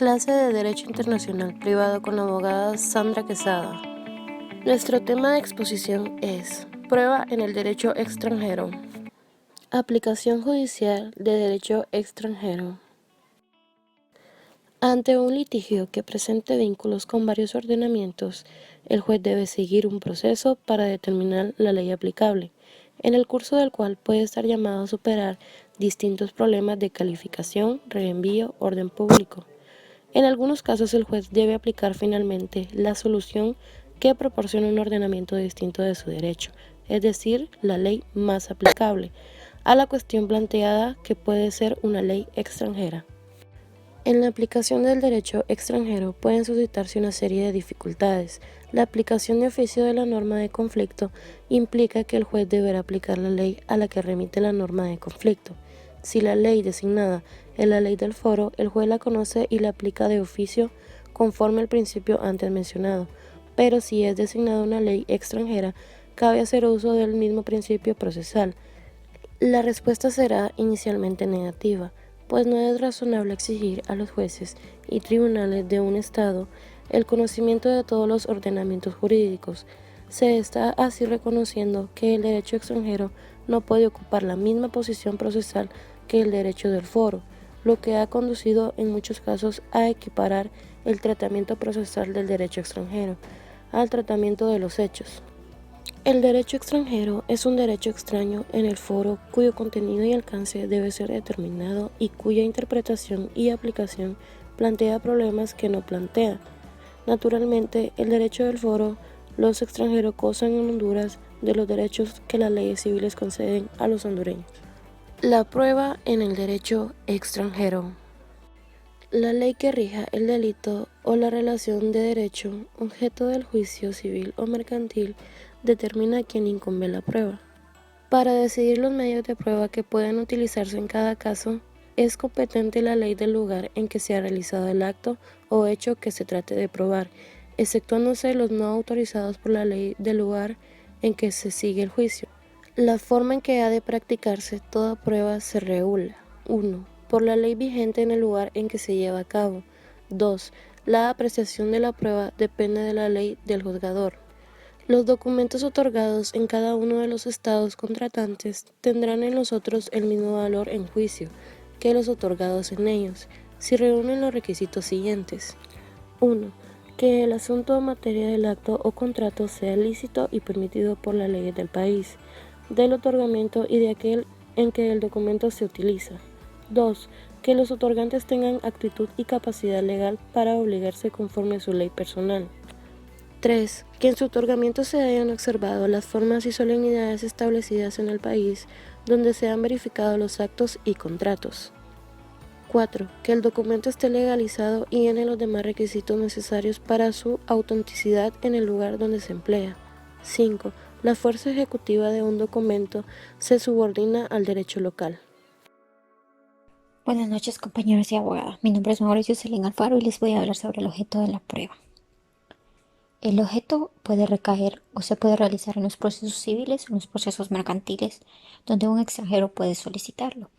Clase de Derecho Internacional Privado con la abogada Sandra Quesada. Nuestro tema de exposición es Prueba en el Derecho Extranjero. Aplicación judicial de Derecho Extranjero. Ante un litigio que presente vínculos con varios ordenamientos, el juez debe seguir un proceso para determinar la ley aplicable, en el curso del cual puede estar llamado a superar distintos problemas de calificación, reenvío, orden público. En algunos casos el juez debe aplicar finalmente la solución que proporciona un ordenamiento distinto de su derecho, es decir, la ley más aplicable, a la cuestión planteada que puede ser una ley extranjera. En la aplicación del derecho extranjero pueden suscitarse una serie de dificultades. La aplicación de oficio de la norma de conflicto implica que el juez deberá aplicar la ley a la que remite la norma de conflicto. Si la ley designada es la ley del foro, el juez la conoce y la aplica de oficio conforme al principio antes mencionado, pero si es designada una ley extranjera, cabe hacer uso del mismo principio procesal. La respuesta será inicialmente negativa, pues no es razonable exigir a los jueces y tribunales de un Estado el conocimiento de todos los ordenamientos jurídicos. Se está así reconociendo que el derecho extranjero no puede ocupar la misma posición procesal que el derecho del foro, lo que ha conducido en muchos casos a equiparar el tratamiento procesal del derecho extranjero al tratamiento de los hechos. El derecho extranjero es un derecho extraño en el foro cuyo contenido y alcance debe ser determinado y cuya interpretación y aplicación plantea problemas que no plantea. Naturalmente, el derecho del foro, los extranjeros gozan en Honduras de los derechos que las leyes civiles conceden a los hondureños. La prueba en el derecho extranjero. La ley que rija el delito o la relación de derecho, objeto del juicio civil o mercantil, determina a quién incumbe la prueba. Para decidir los medios de prueba que pueden utilizarse en cada caso, es competente la ley del lugar en que se ha realizado el acto o hecho que se trate de probar, exceptuándose los no autorizados por la ley del lugar en que se sigue el juicio. La forma en que ha de practicarse toda prueba se regula. 1. Por la ley vigente en el lugar en que se lleva a cabo. 2. La apreciación de la prueba depende de la ley del juzgador. Los documentos otorgados en cada uno de los estados contratantes tendrán en los otros el mismo valor en juicio que los otorgados en ellos, si reúnen los requisitos siguientes. 1. Que el asunto o materia del acto o contrato sea lícito y permitido por las leyes del país, del otorgamiento y de aquel en que el documento se utiliza. 2. Que los otorgantes tengan actitud y capacidad legal para obligarse conforme a su ley personal. 3. Que en su otorgamiento se hayan observado las formas y solemnidades establecidas en el país donde se han verificado los actos y contratos. 4. Que el documento esté legalizado y llene los demás requisitos necesarios para su autenticidad en el lugar donde se emplea. 5. La fuerza ejecutiva de un documento se subordina al derecho local. Buenas noches, compañeros y abogadas. Mi nombre es Mauricio Celín Alfaro y les voy a hablar sobre el objeto de la prueba. El objeto puede recaer o se puede realizar en los procesos civiles o en los procesos mercantiles, donde un extranjero puede solicitarlo.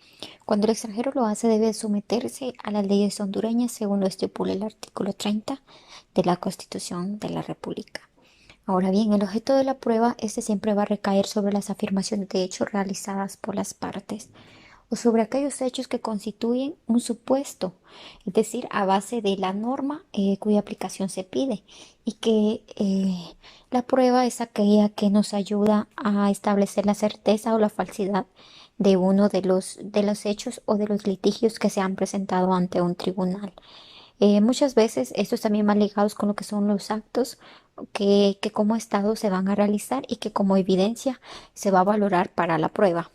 Cuando el extranjero lo hace, debe someterse a las leyes hondureñas según lo estipula el artículo 30 de la Constitución de la República. Ahora bien, el objeto de la prueba, siempre va a recaer sobre las afirmaciones de hechos realizadas por las partes o sobre aquellos hechos que constituyen un supuesto, es decir, a base de la norma cuya aplicación se pide, y que la prueba es aquella que nos ayuda a establecer la certeza o la falsidad de uno de los hechos o de los litigios que se han presentado ante un tribunal. Muchas veces estos también van ligados con lo que son los actos que como Estado se van a realizar y que como evidencia se va a valorar para la prueba,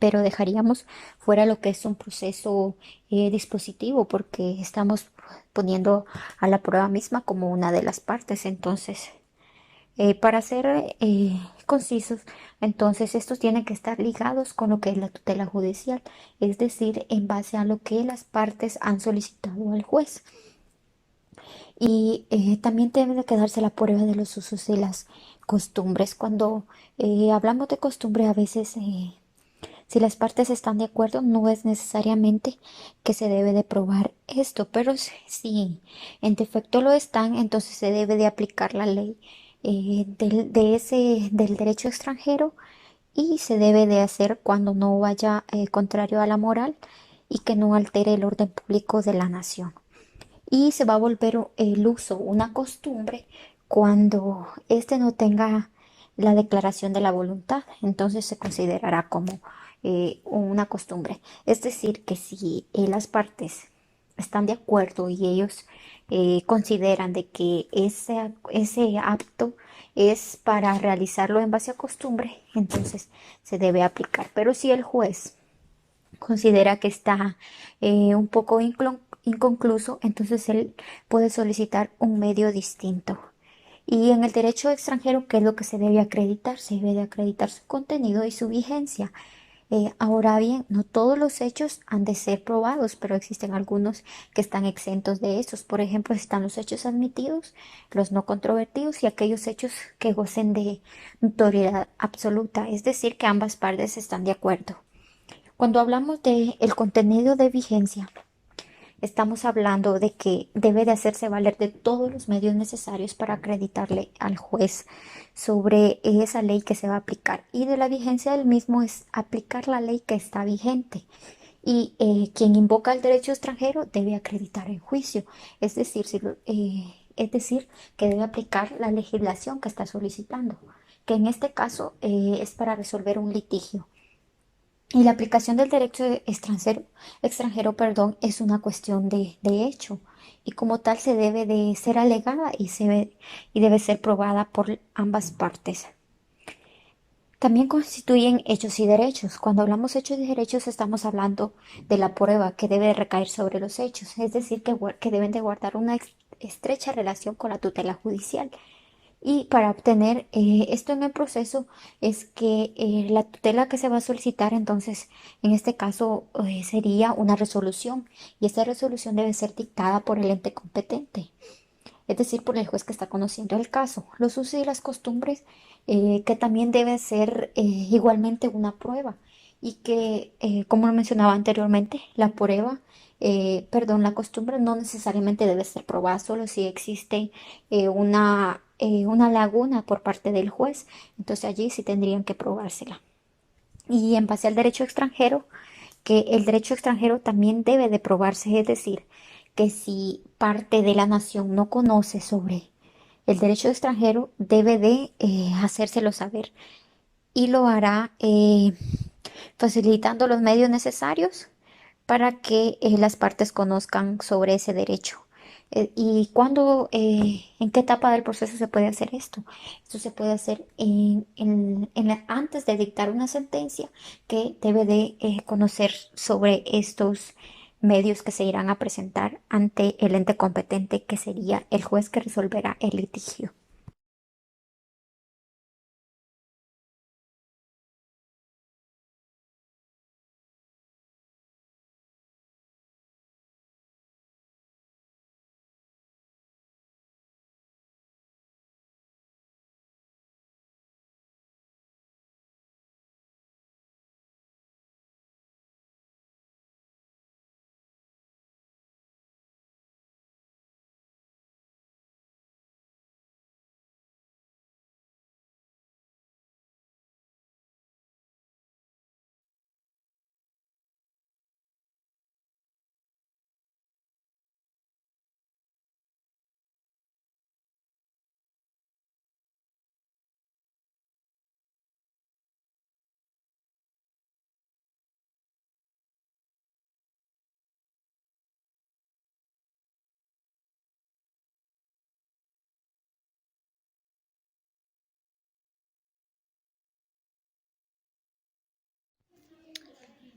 pero dejaríamos fuera lo que es un proceso dispositivo porque estamos poniendo a la prueba misma como una de las partes. Entonces, para ser concisos, entonces estos tienen que estar ligados con lo que es la tutela judicial, es decir, en base a lo que las partes han solicitado al juez. Y también debe de quedarse la prueba de los usos y las costumbres. Cuando hablamos de costumbre, a veces Si las partes están de acuerdo, no es necesariamente que se debe de probar esto, pero si en defecto lo están, entonces se debe de aplicar la ley del derecho extranjero y se debe de hacer cuando no vaya contrario a la moral y que no altere el orden público de la nación. Y se va a volver el uso una costumbre cuando éste no tenga la declaración de la voluntad, entonces se considerará como una costumbre. Es decir, que si las partes están de acuerdo y ellos consideran de que ese acto es para realizarlo en base a costumbre, entonces se debe aplicar. Pero si el juez considera que está un poco inconcluso, entonces él puede solicitar un medio distinto. Y en el derecho extranjero, ¿qué es lo que se debe acreditar? Se debe de acreditar su contenido y su vigencia. Ahora bien, no todos los hechos han de ser probados, pero existen algunos que están exentos de estos. Por ejemplo, están los hechos admitidos, los no controvertidos y aquellos hechos que gocen de notoriedad absoluta, es decir, que ambas partes están de acuerdo. Cuando hablamos de el contenido de vigencia, estamos hablando de que debe de hacerse valer de todos los medios necesarios para acreditarle al juez sobre esa ley que se va a aplicar. Y de la vigencia del mismo es aplicar la ley que está vigente. Y quien invoca el derecho extranjero debe acreditar el juicio, es decir, es decir, que debe aplicar la legislación que está solicitando, que en este caso es para resolver un litigio. Y la aplicación del derecho extranjero, perdón, es una cuestión de hecho y como tal se debe de ser alegada y debe ser probada por ambas partes. También constituyen hechos y derechos. Cuando hablamos hechos y derechos estamos hablando de la prueba que debe recaer sobre los hechos, es decir, que deben de guardar una estrecha relación con la tutela judicial. Y para obtener esto en el proceso es que la tutela que se va a solicitar, entonces, en este caso sería una resolución y esta resolución debe ser dictada por el ente competente, es decir, por el juez que está conociendo el caso. Los usos y las costumbres que también debe ser igualmente una prueba y que, como lo mencionaba anteriormente, la prueba, perdón, la costumbre no necesariamente debe ser probada, solo si existe una laguna por parte del juez, entonces allí sí tendrían que probársela. Y en base al derecho extranjero, que el derecho extranjero también debe de probarse, es decir, que si parte de la nación no conoce sobre el derecho extranjero, debe de hacérselo saber y lo hará facilitando los medios necesarios para que las partes conozcan sobre ese derecho. ¿Y en qué etapa del proceso se puede hacer esto? Esto se puede hacer antes de dictar una sentencia que debe de conocer sobre estos medios que se irán a presentar ante el ente competente que sería el juez que resolverá el litigio.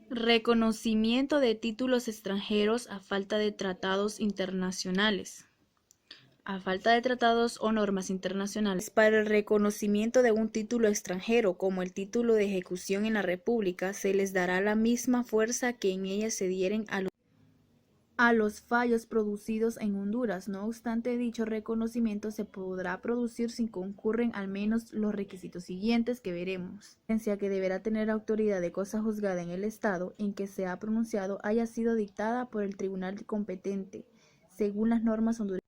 Reconocimiento de títulos extranjeros a falta de tratados internacionales. A falta de tratados o normas internacionales para el reconocimiento de un título extranjero, como el título de ejecución en la República, se les dará la misma fuerza que en ella se dieren a los a los fallos producidos en Honduras. No obstante, dicho reconocimiento se podrá producir si concurren al menos los requisitos siguientes que veremos. Sentencia que deberá tener autoridad de cosa juzgada en el estado en que se ha pronunciado haya sido dictada por el tribunal competente, según las normas hondureñas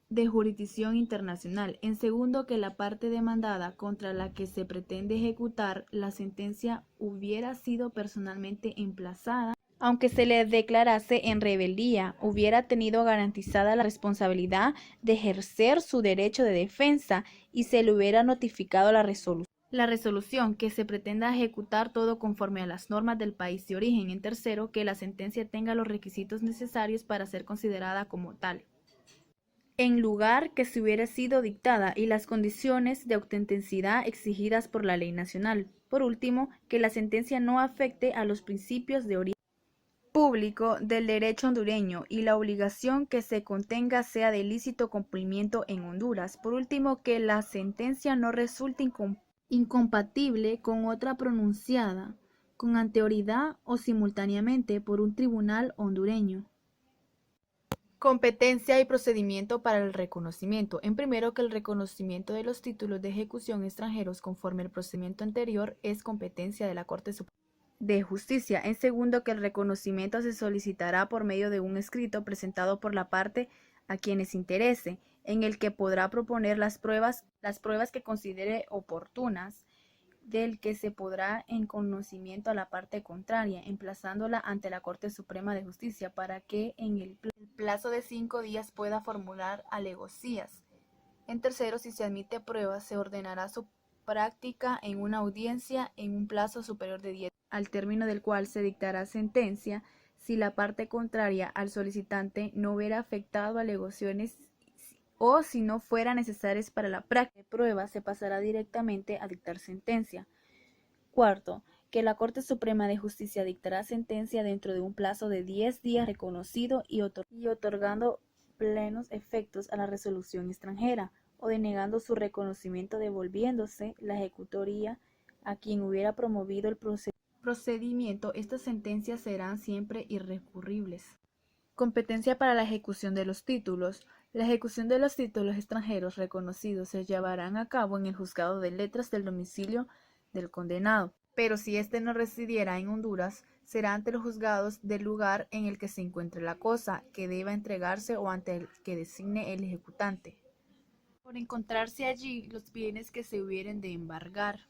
de jurisdicción internacional. En segundo, que la parte demandada contra la que se pretende ejecutar la sentencia hubiera sido personalmente emplazada, aunque se le declarase en rebeldía, hubiera tenido garantizada la responsabilidad de ejercer su derecho de defensa y se le hubiera notificado la resolución que se pretenda ejecutar todo conforme a las normas del país de origen. En tercero, que la sentencia tenga los requisitos necesarios para ser considerada como tal, en lugar que se hubiera sido dictada, y las condiciones de autenticidad exigidas por la ley nacional. Por último, que la sentencia no afecte a los principios de origen público del derecho hondureño y la obligación que se contenga sea de lícito cumplimiento en Honduras. Por último, que la sentencia no resulte incompatible con otra pronunciada con anterioridad o simultáneamente por un tribunal hondureño. Competencia y procedimiento para el reconocimiento. En primero, que el reconocimiento de los títulos de ejecución extranjeros conforme al procedimiento anterior es competencia de la Corte Suprema de Justicia. En segundo, que el reconocimiento se solicitará por medio de un escrito presentado por la parte a quienes interese, en el que podrá proponer las pruebas que considere oportunas, del que se podrá en conocimiento a la parte contraria, emplazándola ante la Corte Suprema de Justicia para que en el plazo de 5 días pueda formular alegaciones. En tercero, si se admite pruebas, se ordenará su práctica en una audiencia en un plazo superior de 10 días, al término del cual se dictará sentencia si la parte contraria al solicitante no hubiera afectado alegaciones o si no fuera necesarias para la práctica de pruebas, se pasará directamente a dictar sentencia. Cuarto, que la Corte Suprema de Justicia dictará sentencia dentro de un plazo de 10 días reconocido y otorgando plenos efectos a la resolución extranjera, o denegando su reconocimiento, devolviéndose la ejecutoria a quien hubiera promovido el procedimiento. Estas sentencias serán siempre irrecurribles. Competencia para la ejecución de los títulos. La ejecución de los títulos extranjeros reconocidos se llevarán a cabo en el juzgado de letras del domicilio del condenado, pero si éste no residiera en Honduras, será ante los juzgados del lugar en el que se encuentre la cosa que deba entregarse o ante el que designe el ejecutante, por encontrarse allí los bienes que se hubieren de embargar.